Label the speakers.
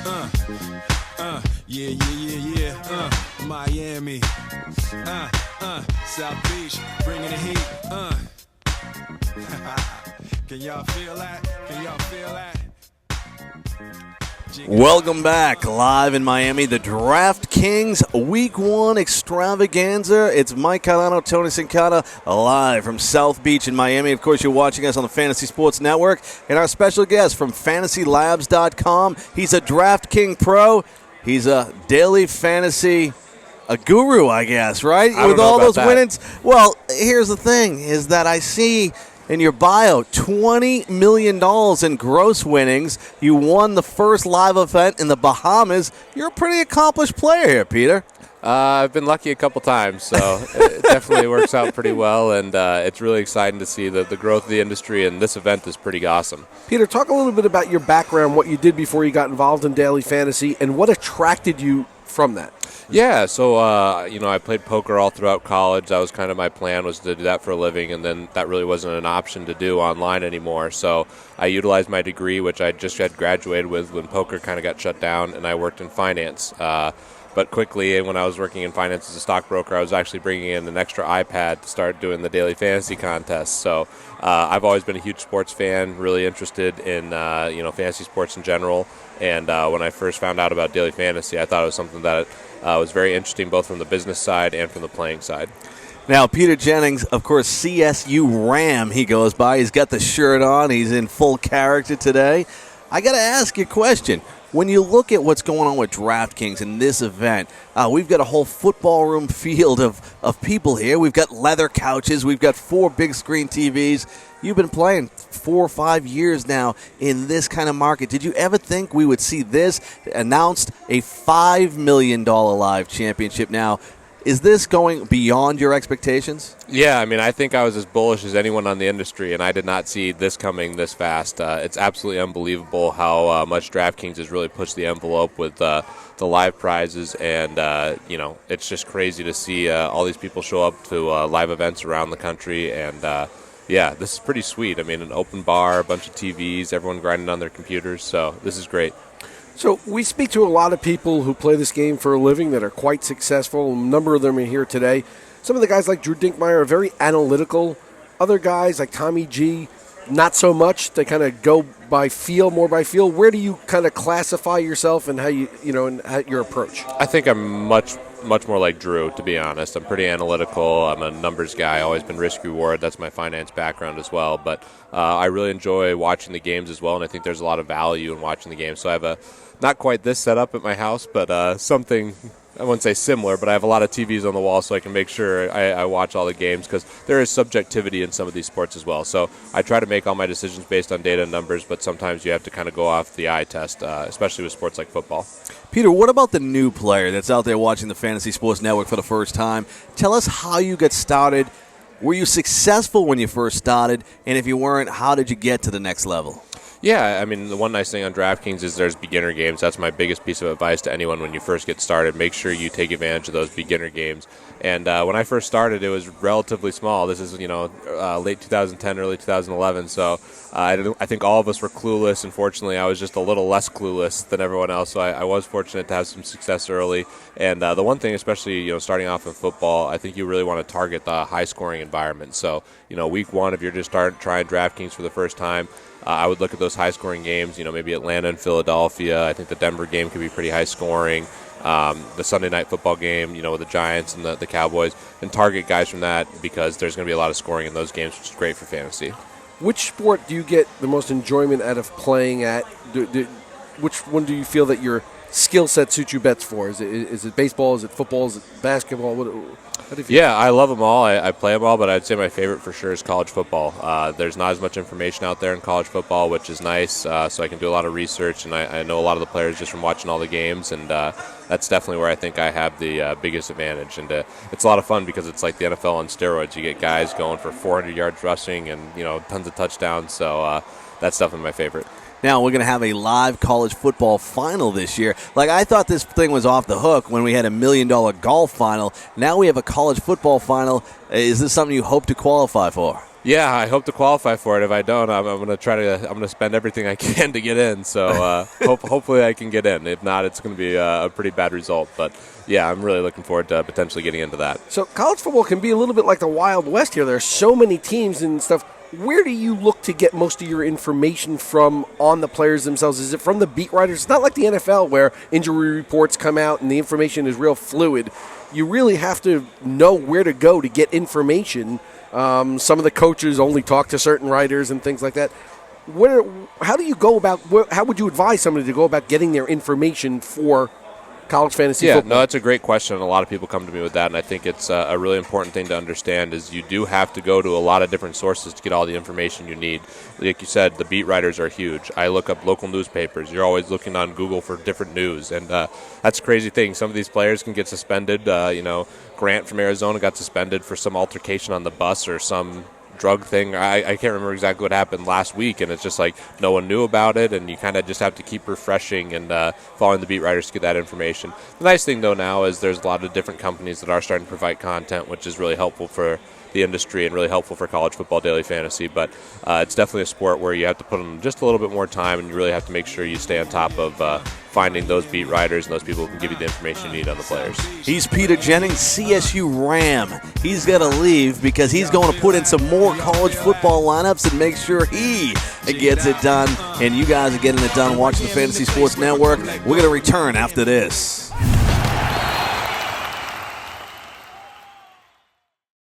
Speaker 1: Yeah. Miami. South Beach, bringing the heat. Can y'all feel that?
Speaker 2: Welcome back, live in Miami, the DraftKings Week 1 extravaganza. It's Mike Cardano, Tony Cincotta, live from South Beach in Miami. Of course, you're watching us on the Fantasy Sports Network. And our special guest from FantasyLabs.com. He's a DraftKings pro. He's a daily fantasy guru, I guess, right? With all those winnings. Well, here's the thing, is that I see in your bio, $20 million in gross winnings. You won the first live event in the Bahamas. You're a pretty accomplished player here, Peter.
Speaker 3: I've been lucky a couple times, so it definitely works out pretty well, and it's really exciting to see the growth of the industry, and this event is pretty awesome.
Speaker 4: Peter, talk a little bit about your background, what you did before you got involved in daily fantasy, and what attracted you from that.
Speaker 3: Yeah, so, I played poker all throughout college. That was kind of my plan, was to do that for a living, and then that really wasn't an option to do online anymore. So I utilized my degree, which I just had graduated with when poker kind of got shut down, and I worked in finance. But quickly, when I was working in finance as a stockbroker, I was actually bringing in an extra iPad to start doing the daily fantasy contests. So I've always been a huge sports fan, really interested in fantasy sports in general. And when I first found out about daily fantasy, I thought it was something that was very interesting, both from the business side and from the playing side.
Speaker 2: Now, Peter Jennings, of course, CSU Ram, he goes by. He's got the shirt on. He's in full character today. I got to ask you a question. When you look at what's going on with DraftKings in this event, we've got a whole football room field of people here. We've got leather couches. We've got 4 big screen TVs. You've been playing 4 or 5 years now in this kind of market. Did you ever think we would see this announced, a $5 million live championship now? Is this going beyond your expectations?
Speaker 3: Yeah, I think I was as bullish as anyone on the industry, and I did not see this coming this fast. It's absolutely unbelievable how much DraftKings has really pushed the envelope with the live prizes, and, it's just crazy to see all these people show up to live events around the country, and, this is pretty sweet. An open bar, a bunch of TVs, everyone grinding on their computers, so this is great.
Speaker 4: So we speak to a lot of people who play this game for a living that are quite successful. A number of them are here today. Some of the guys like Drew Dinkmeyer are very analytical. Other guys like Tommy G, not so much. They kind of go by feel, more by feel. Where do you kind of classify yourself and how and how your approach?
Speaker 3: I think I'm much more like Drew, to be honest. I'm pretty analytical. I'm a numbers guy. Always been risk-reward. That's my finance background as well. But I really enjoy watching the games as well, and I think there's a lot of value in watching the games. So I have not quite this setup at my house, but something, I wouldn't say similar, but I have a lot of TVs on the wall so I can make sure I watch all the games, because there is subjectivity in some of these sports as well. So I try to make all my decisions based on data and numbers, but sometimes you have to kind of go off the eye test, especially with sports like football.
Speaker 2: Peter, what about the new player that's out there watching the Fantasy Sports Network for the first time? Tell us how you got started. Were you successful when you first started? And if you weren't, how did you get to the next level?
Speaker 3: Yeah, the one nice thing on DraftKings is there's beginner games. That's my biggest piece of advice to anyone when you first get started. Make sure you take advantage of those beginner games. And when I first started, it was relatively small. This is, late 2010, early 2011. So I think all of us were clueless. Unfortunately, I was just a little less clueless than everyone else. So I was fortunate to have some success early. And the one thing, especially, starting off in football, I think you really want to target the high-scoring environment. So, week 1, if you're just trying DraftKings for the first time, I would look at those high-scoring games, maybe Atlanta and Philadelphia. I think the Denver game could be pretty high-scoring. The Sunday night football game, with the Giants and the Cowboys, and target guys from that, because there's going to be a lot of scoring in those games, which is great for fantasy.
Speaker 4: Which sport do you get the most enjoyment out of playing at? Which one do you feel that your skill set suits you best for? Is it baseball? Is it football? Is it basketball? How do you feel?
Speaker 3: Yeah, I love them all. I play them all, but I'd say my favorite for sure is college football. There's not as much information out there in college football, which is nice, so I can do a lot of research, and I know a lot of the players just from watching all the games, and that's definitely where I think I have the biggest advantage. And it's a lot of fun because it's like the NFL on steroids. You get guys going for 400 yards rushing and tons of touchdowns, so that's definitely my favorite.
Speaker 2: Now, we're going to have a live college football final this year. I thought this thing was off the hook when we had $1 million golf final. Now we have a college football final. Is this something you hope to qualify for?
Speaker 3: Yeah, I hope to qualify for it. If I don't, I'm going to spend everything I can to get in. So hopefully I can get in. If not, it's going to be a pretty bad result. But yeah, I'm really looking forward to potentially getting into that.
Speaker 4: So college football can be a little bit like the Wild West here. There are so many teams and stuff. Where do you look to get most of your information from on the players themselves? Is it from the beat writers? It's not like the NFL where injury reports come out and the information is real fluid. You really have to know where to go to get information. Some of the coaches only talk to certain writers and things like that. How do you go about? How would you advise somebody to go about getting their information for college fantasy football?
Speaker 3: No, that's a great question. A lot of people come to me with that, and I think it's a really important thing to understand is you do have to go to a lot of different sources to get all the information you need. Like you said, the beat writers are huge. I look up local newspapers. You're always looking on Google for different news, and that's a crazy thing. Some of these players can get suspended. Grant from Arizona got suspended for some altercation on the bus or some drug thing. I can't remember exactly what happened last week, and it's just like no one knew about it, and you kind of just have to keep refreshing and following the beat writers to get that information. The nice thing, though, now is there's a lot of different companies that are starting to provide content, which is really helpful for the industry and really helpful for college football daily fantasy. But it's definitely a sport where you have to put in just a little bit more time, and you really have to make sure you stay on top of finding those beat writers and those people who can give you the information you need on the players.
Speaker 2: He's Peter Jennings, CSU Ram. He's got to leave because he's going to put in some more college football lineups and make sure he gets it done. And you guys are getting it done watching the Fantasy Sports Network. We're going to return after this.